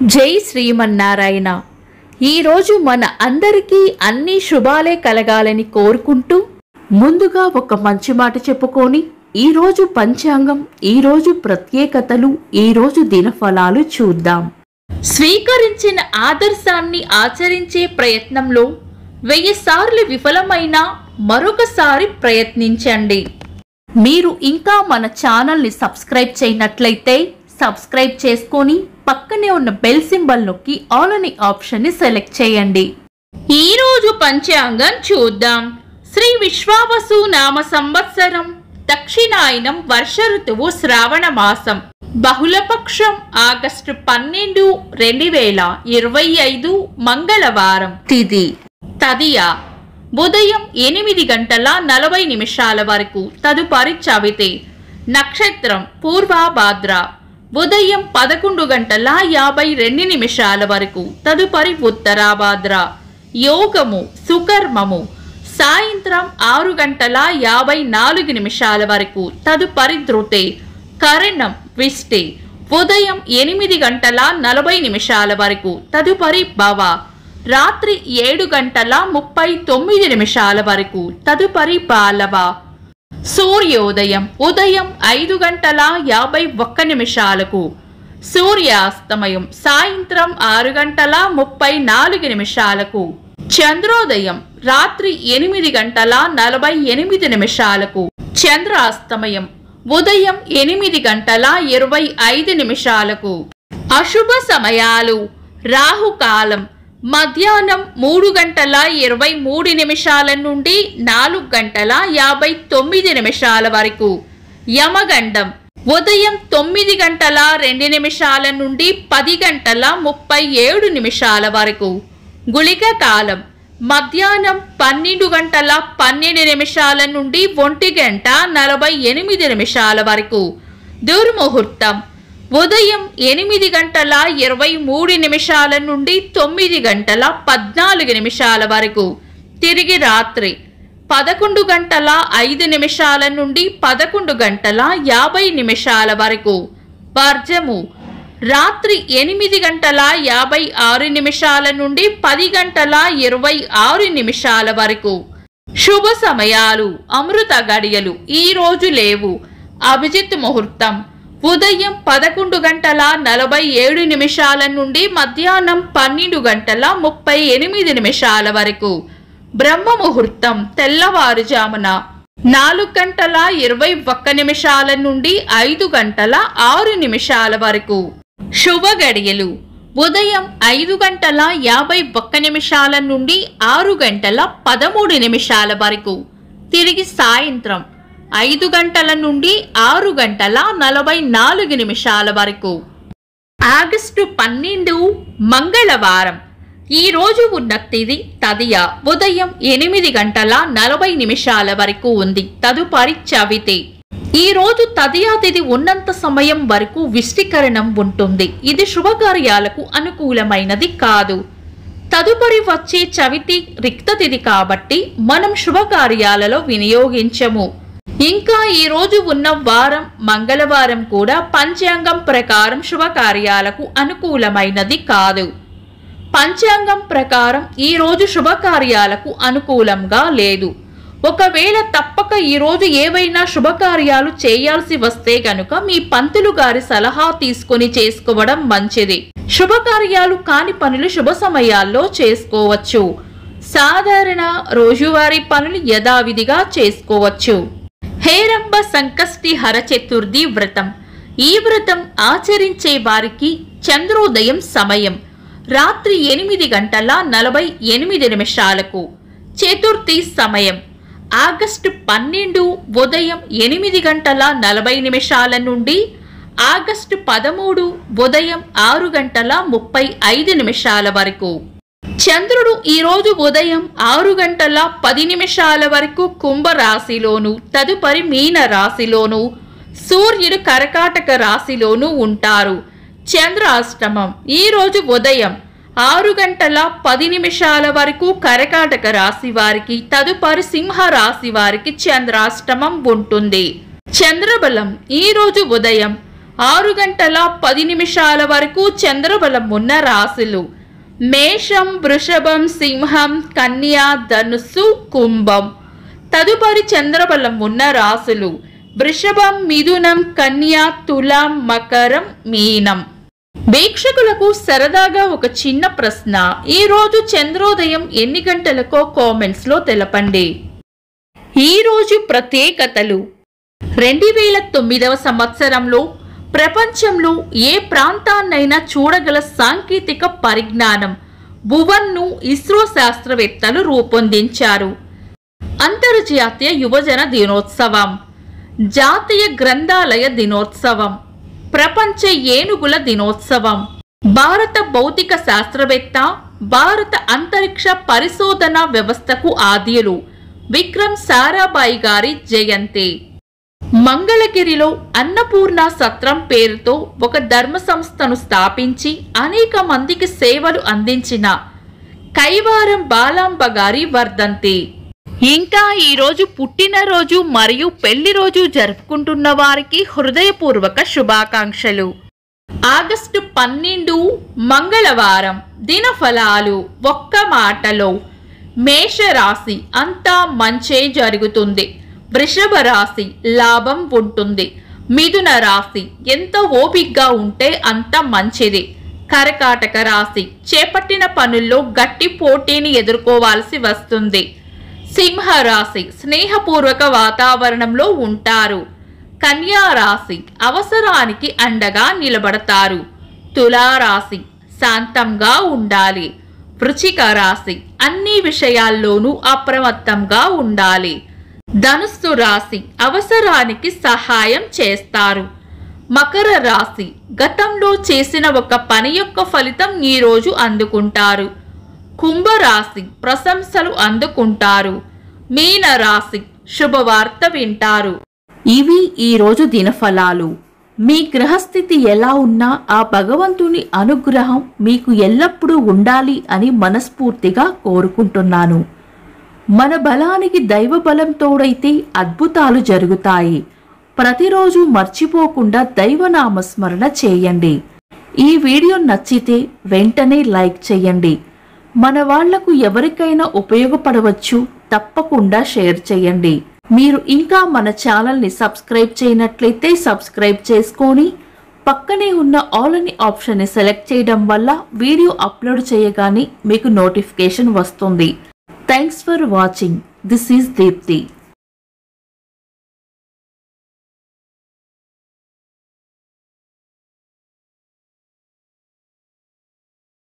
జై శ్రీమన్నారాయణ. ఈరోజు మన అందరికీ అన్ని శుభాలే కలగాలని కోరుకుంటూ ముందుగా ఒక మంచి మాట చెప్పుకొని ఈరోజు పంచాంగం, ఈరోజు ప్రత్యేకతలు, ఈరోజు దినఫలాలు చూద్దాం. స్వీకరించిన ఆదర్శాన్ని ఆచరించే ప్రయత్నంలో 1000 సార్లు విఫలమైన మరొకసారి ప్రయత్నించండి. మీరు ఇంకా మన ఛానల్ని సబ్స్క్రైబ్ చేయనట్లయితే సబ్స్క్రైబ్ చేసుకొని పక్కనే ఉన్న బెల్ సింబల్ నొక్కి ఆల్ అనే ఆప్షన్ని సెలెక్ట్ చేయండి. ఈరోజు పంచాంగం చూద్దాం. శ్రీ విశ్వావసు నామ సంవత్సరం, దక్షిణాయనం, వర్ష ఋతువు, శ్రావణ మాసం, బహుళపక్షం, ఆగస్టు 12, 2025, మంగళవారం. తిథి తదియ, ఉదయం 8:40 వరకు, తదుపరి చవితి. నక్షత్రం పూర్వభాద్ర, ఉదయం 11:52 వరకు, తదుపరి ఉత్తరాభాద్ర. యోగము సుకర్మము, సాయంత్రం 6:54 వరకు, తదుపరి ధృతే. కరణం విష్టి, ఉదయం 8:40 వరకు, తదుపరి భవ. రాత్రి 7:39 వరకు, తదుపరి బాలవ. సూర్యోదయం ఉదయం 5:51, సూర్యాస్తమయం సాయంత్రం 6:34. చంద్రోదయం రాత్రి 8:48, చంద్రాస్తమయం ఉదయం 8:25. అశుభ సమయాలు: రాహుకాలం మధ్యాహ్నం 3:23 నుండి 4:59 వరకు. యమగండం ఉదయం 9:02 నుండి 10:37 వరకు. గుళిక కాలం మధ్యాహ్నం 12:12 నుండి 1:48 వరకు. దుర్ముహూర్తం ఉదయం 8:23 నుండి 9:14 వరకు. తిరిగి రాత్రి 11:05 నుండి 11:50 వరకు. వర్జము రాత్రి 8:56 నుండి 10:26 వరకు. శుభ సమయాలు: అమృత గడియలు ఈ రోజు లేవు. అభిజిత్ ముహూర్తం ఉదయం 11:47 నుండి మధ్యాహ్నం 12:38 వరకు. బ్రహ్మ ముహూర్తం తెల్లవారుజామున 4:21 నుండి 5:06 వరకు. శుభ గడియలు ఉదయం 5:51 నుండి 6:13 వరకు. తిరిగి సాయంత్రం 5 గంటల నుండి 6:44 వరకు. ఆగస్టు 12 మంగళవారం. ఈ రోజు ఉన్న తిథి తదియ, ఉదయం 8:40 వరకు ఉంది, తదుపరి చవితి. ఈ రోజు తదియా తిథి ఉన్నంత సమయం వరకు విష్టికరణం ఉంటుంది. ఇది శుభకార్యాలకు అనుకూలమైనది కాదు. తదుపరి వచ్చే చవితి రిక్త తిథి కాబట్టి మనం శుభకార్యాలలో వినియోగించము. ఇంకా ఈ రోజు ఉన్న వారం మంగళవారం కూడా పంచాంగం ప్రకారం శుభకార్యాలకు అనుకూలమైనది కాదు. పంచాంగం ప్రకారం ఈ రోజు శుభకార్యాలకు అనుకూలంగా లేదు. ఒకవేళ తప్పక ఈ రోజు ఏవైనా శుభకార్యాలు చేయాల్సి వస్తే గనుక మీ పంతులు గారి సలహా తీసుకొని చేసుకోవడం మంచిది. శుభకార్యాలు కాని పనులు శుభ సమయాల్లో చేసుకోవచ్చు. సాధారణ రోజువారీ పనులు యథావిధిగా చేసుకోవచ్చు. హేరంబ సంకష్టి హర చతుర్థి వ్రతం. ఈ వ్రతం ఆచరించే వారికి చంద్రోదయం సమయం రాత్రి 8:48. చతుర్థి సమయం ఆగస్టు 12 ఉదయం 8:40 నుండి ఆగస్టు 13 ఉదయం 6:35 వరకు. చంద్రుడు ఈరోజు ఉదయం 6:10 వరకు కుంభరాశిలోను, తదుపరి మీన రాశిలోను, సూర్యుడు కర్కాటక రాశిలోను ఉంటారు. చంద్రాష్టమం ఈరోజు ఉదయం 6:10 వరకు కర్కాటక రాశి వారికి, తదుపరి సింహ రాశి వారికి చంద్రాష్టమం ఉంటుంది. చంద్రబలం ఈరోజు ఉదయం 6 గంటల 10 నిమిషాల వరకు చంద్రబలం ఉన్న రాశులు మేషం, వృషభం, సింహం, కన్య, ధనుస్సు, కుంభం. తదుపరి చంద్రబలం ఉన్న రాశులు వృషభం, మిథునం, కన్య, తులం, మకరం, మీనం. వీక్షకులకు సరదాగా ఒక చిన్న ప్రశ్న. ఈ రోజు చంద్రోదయం ఎన్ని గంటలకో కామెంట్స్ లో తెలపండి. ఈ రోజు ప్రత్యేకతలు. 2009వ సంవత్సరంలో ప్రపంచంలో ఏ ప్రాంతాన్నైనా చూడగల సాంకేతిక పరిజ్ఞానం భువన్ను ఇస్రో శాస్త్రవేత్తలు రూపొందించారు. అంతర్జాతీయ యువజన దినోత్సవం, జాతీయ గ్రంథాలయ దినోత్సవం, ప్రపంచ ఏనుగుల దినోత్సవం, భారత భౌతిక శాస్త్రవేత్త, భారత అంతరిక్ష పరిశోధన వ్యవస్థకు ఆద్యులు విక్రమ్ సారాభాయ్ గారి జయంతి. మంగళగిరిలో అన్నపూర్ణ సత్రం పేరుతో ఒక ధర్మ సంస్థను స్థాపించి అనేక మందికి సేవలు అందించిన కైవారం బాలాంబ గారి వర్ధంతి. ఇంకా ఈరోజు పుట్టినరోజు మరియు పెళ్లి రోజు జరుపుకుంటున్న వారికి హృదయపూర్వక శుభాకాంక్షలు. ఆగస్టు 12 మంగళవారం. దినఫలాలు. ఒక్క మాటలో మేషరాశి అంతా మంచే జరుగుతుంది. వృషభ రాశి లాభం ఉంటుంది. మిథున రాశి ఎంత ఓపికగా ఉంటే అంత మంచిది. కర్కాటక రాశి చేపట్టిన పనుల్లో గట్టి పోటీని ఎదుర్కోవాల్సి వస్తుంది. సింహరాశి స్నేహపూర్వక వాతావరణంలో ఉంటారు. కన్యా రాశి అవసరానికి అండగా నిలబడతారు. తులారాశి శాంతంగా ఉండాలి. వృశ్చిక రాశి అన్ని విషయాల్లోనూ అప్రమత్తంగా ఉండాలి. ధనుస్సు రాశి అవసరానికి సహాయం చేస్తారు. మకర రాశి గతంలో చేసిన ఒక పని యొక్క ఫలితం ఈరోజు అందుకుంటారు. కుంభరాశి ప్రశంసలు అందుకుంటారు. మీన రాశి శుభవార్త వింటారు. ఇవి ఈరోజు దినఫలాలు. మీ గ్రహస్థితి ఎలా ఉన్నా ఆ భగవంతుని అనుగ్రహం మీకు ఎల్లప్పుడూ ఉండాలి అని మనస్ఫూర్తిగా కోరుకుంటున్నాను. మన బలానికి దైవ బలం తోడైతే అద్భుతాలు జరుగుతాయి. ప్రతిరోజు మర్చిపోకుండా దైవనామస్మరణ చేయండి. ఈ వీడియో నచ్చితే వెంటనే లైక్ చేయండి. మన వాళ్లకు ఎవరికైనా ఉపయోగపడవచ్చు. తప్పకుండా షేర్ చేయండి. మీరు ఇంకా మన ఛానల్ని సబ్స్క్రైబ్ చేయనట్లయితే సబ్స్క్రైబ్ చేసుకొని పక్కనే ఉన్న ఆల్ అని ఆప్షన్ని సెలెక్ట్ చేయడం వల్ల వీడియో అప్లోడ్ చేయగానే మీకు నోటిఫికేషన్ వస్తుంది. Thanks for watching. This is Deepti.